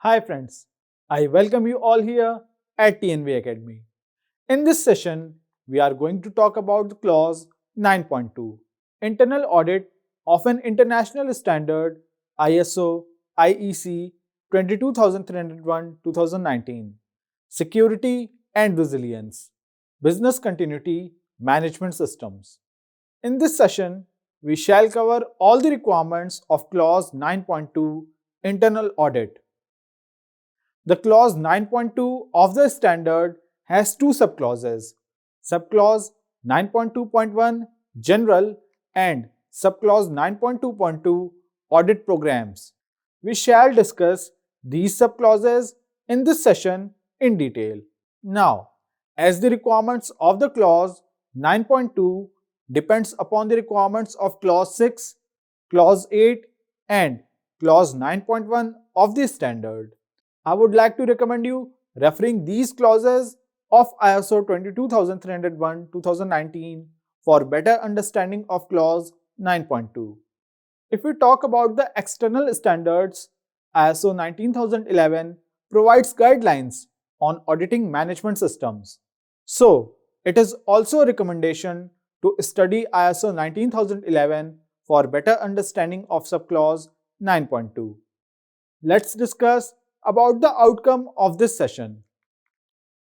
Hi friends, I welcome you all here at TNV Academy. In this session, we are going to talk about the clause 9.2, Internal Audit of an International Standard ISO IEC 22301-2019, Security and Resilience, Business Continuity Management Systems. In this session, we shall cover all the requirements of clause 9.2, Internal Audit. The clause 9.2 of the standard has two subclauses, subclause 9.2.1 General and subclause 9.2.2 Audit Programs. We shall discuss these subclauses in this session in detail. Now, as the requirements of the clause 9.2 depends upon the requirements of clause 6, clause 8 and clause 9.1 of the standard, I would like to recommend you referring these clauses of ISO 22301-2019 for better understanding of clause 9.2. If we talk about the external standards, ISO 19011 provides guidelines on auditing management systems. So, it is also a recommendation to study ISO 19011 for better understanding of subclause 9.2. Let's discuss about the outcome of this session.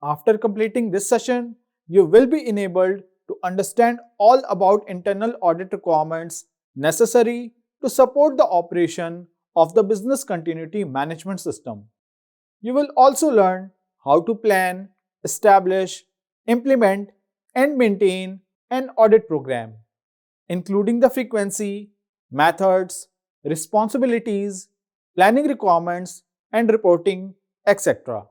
After completing this session, you will be enabled to understand all about internal audit requirements necessary to support the operation of the business continuity management system. You will also learn how to plan, establish, implement, and maintain an audit program, including the frequency, methods, responsibilities, planning requirements, and reporting, etc.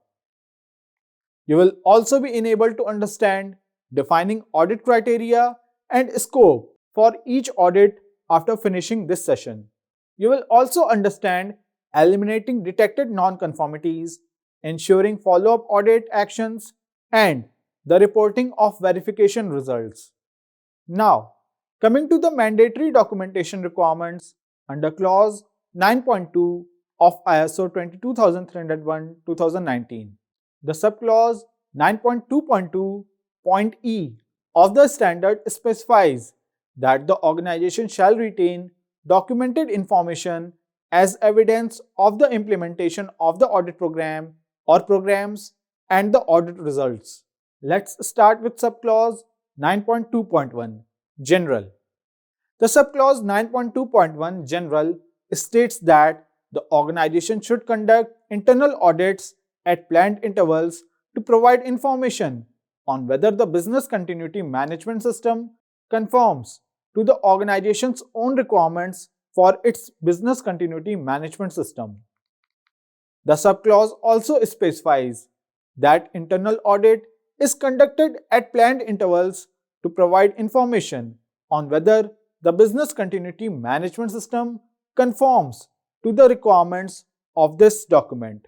You will also be enabled to understand defining audit criteria and scope for each audit after finishing this session. You will also understand eliminating detected non-conformities, ensuring follow-up audit actions, and the reporting of verification results. Now, coming to the mandatory documentation requirements under clause 9.2 of ISO 22301-2019. The subclause 9.2.2.e of the standard specifies that the organization shall retain documented information as evidence of the implementation of the audit program or programs and the audit results. Let's start with subclause 9.2.1 General. The subclause 9.2.1 General states that the organization should conduct internal audits at planned intervals to provide information on whether the business continuity management system conforms to the organization's own requirements for its business continuity management system. The subclause also specifies that internal audit is conducted at planned intervals to provide information on whether the business continuity management system conforms to the requirements of this document.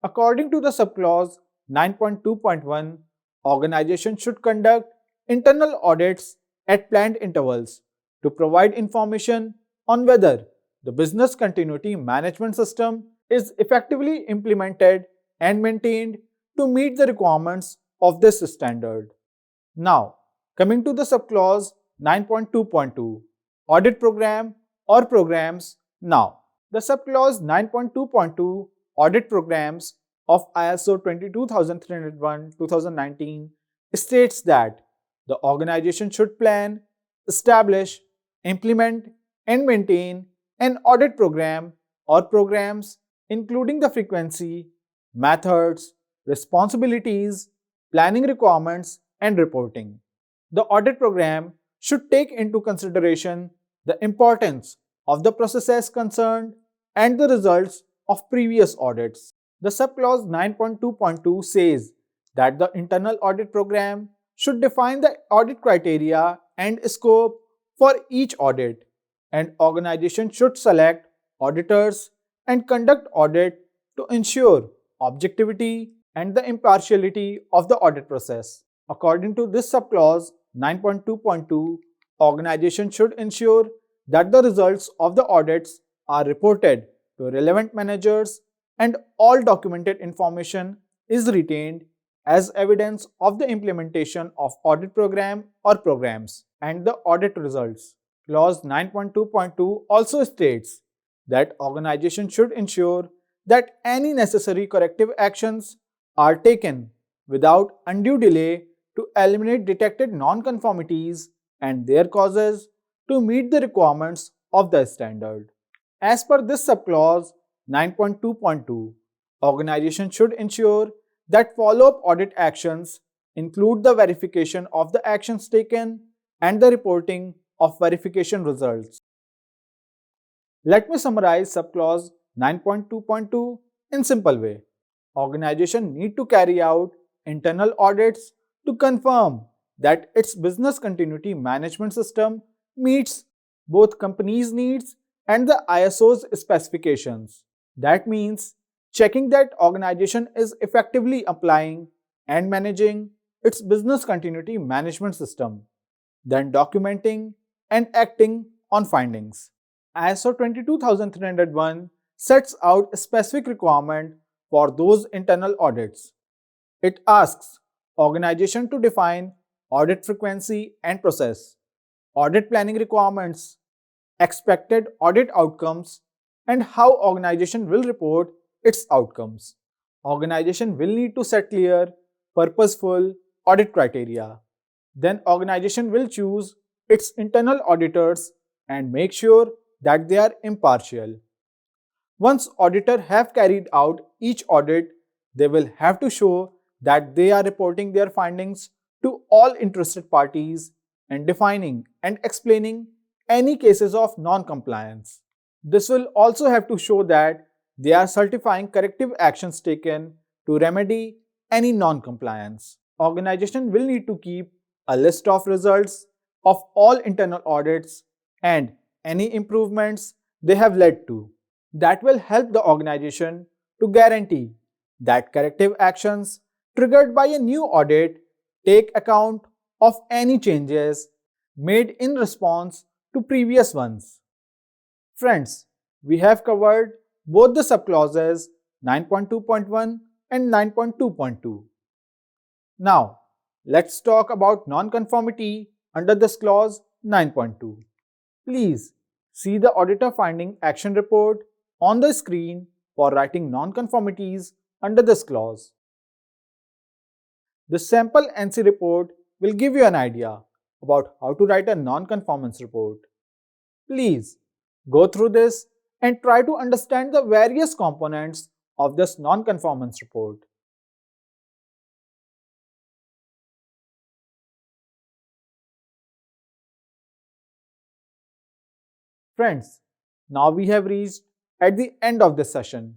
According to the subclause 9.2.1, organizations should conduct internal audits at planned intervals to provide information on whether the business continuity management system is effectively implemented and maintained to meet the requirements of this standard. Now, coming to the subclause 9.2.2, Audit Program or Programs. Now, the subclause 9.2.2 Audit Programs of ISO 22301-2019 states that the organization should plan, establish, implement, and maintain an audit program or programs including the frequency, methods, responsibilities, planning requirements, and reporting. The audit program should take into consideration the importance of the processes concerned and the results of previous audits. The subclause 9.2.2 says that the internal audit program should define the audit criteria and scope for each audit, and organization should select auditors and conduct audit to ensure objectivity and the impartiality of the audit process. According to this subclause 9.2.2, organization should ensure that the results of the audits are reported to relevant managers and all documented information is retained as evidence of the implementation of audit program or programs and the audit results. Clause 9.2.2 also states that organization should ensure that any necessary corrective actions are taken without undue delay to eliminate detected non-conformities and their causes to meet the requirements of the standard. As per this subclause 9.2.2, organization should ensure that follow-up audit actions include the verification of the actions taken and the reporting of verification results. Let me summarize subclause 9.2.2 in simple way. Organization need to carry out internal audits to confirm that its business continuity management system meets both company's needs and the ISO's specifications. That means checking that organization is effectively applying and managing its business continuity management system, then documenting and acting on findings. ISO 22301 sets out a specific requirement for those internal audits. It asks organization to define audit frequency and process, audit planning requirements, expected audit outcomes, and how organization will report its outcomes. Organization will need to set clear, purposeful audit criteria. Then organization will choose its internal auditors and make sure that they are impartial. Once auditors have carried out each audit, they will have to show that they are reporting their findings to all interested parties and defining and explaining any cases of non-compliance. This will also have to show that they are certifying corrective actions taken to remedy any non-compliance. Organization will need to keep a list of results of all internal audits and any improvements they have led to. That will help the organization to guarantee that corrective actions triggered by a new audit take account of any changes made in response to previous ones. Friends, we have covered both the subclauses 9.2.1 and 9.2.2. Now, let's talk about non-conformity under this clause 9.2. Please see the auditor finding action report on the screen for writing non-conformities under this clause. The sample NC report will give you an idea about how to write a non-conformance report. Please go through this and try to understand the various components of this non-conformance report. Friends, now we have reached at the end of this session.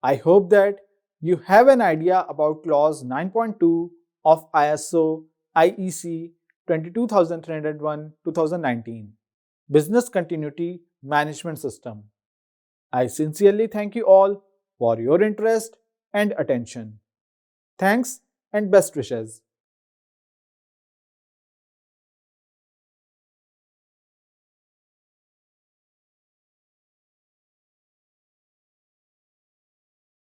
I hope that you have an idea about clause 9.2 of ISO IEC 22301-2019 Business Continuity Management System. I sincerely thank you all for your interest and attention. Thanks and best wishes.